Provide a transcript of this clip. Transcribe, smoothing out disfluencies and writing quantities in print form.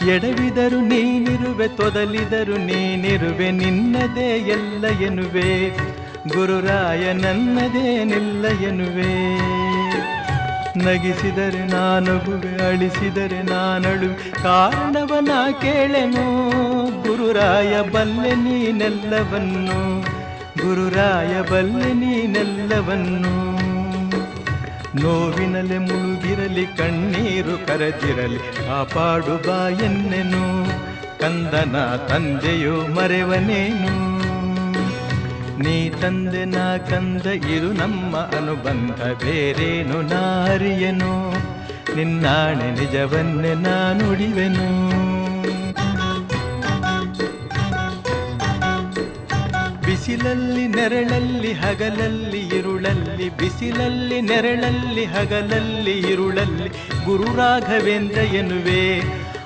ಎಡವಿದರು ನೀನಿರುವೆ, ತೊದಲಿದರು ನೀನಿರುವೆ, ನಿನ್ನದೇ ಎಲ್ಲ ಎನ್ನುವೆ, ಗುರುರಾಯ ನನ್ನದೇನಿಲ್ಲ ಎನ್ನುವೆ. ನಗಿಸಿದರೆ ನಾನಗುವೆ, ಅಳಿಸಿದರೆ ನಾನಳು, ಕಾರಣವನ ಕೇಳೆನು, ಗುರುರಾಯ ಬಲ್ಲೆ ನೀನೆಲ್ಲವನ್ನು, ಗುರುರಾಯ ಬಲ್ಲೆ ನೀನೆಲ್ಲವನ್ನು. ನೋವಿನಲೆ ಮುಳುಗಿರಲಿ, ಕಣ್ಣೀರು ಕರದಿರಲಿ, ಕಾಪಾಡು ಬಾ ಎನ್ನೆನು, ಕಂದನ ತಂದೆಯೋ ಮರೆವನೇನು. ನೀ ತಂದೆ ನಾ ಕಂದ ಇರು ನಮ್ಮ ಅನುಬಂಧ, ಬೇರೇನು ನಾ ಅರಿಯೆನು, ನಿನ್ನಾಣೆ ನಿಜವನ್ನೇ ನಾ ನುಡಿವೆನು. ಬಿಸಿಲಲ್ಲಿ ನೆರಳಲ್ಲಿ ಹಗಲಲ್ಲಿ ಇರುಳಲ್ಲಿ, ಬಿಸಿಲಲ್ಲಿ ನೆರಳಲ್ಲಿ ಹಗಲಲ್ಲಿ ಇರುಳಲ್ಲಿ, ಗುರು ರಾಘವೇಂದ್ರ ಎನ್ನುವೆ,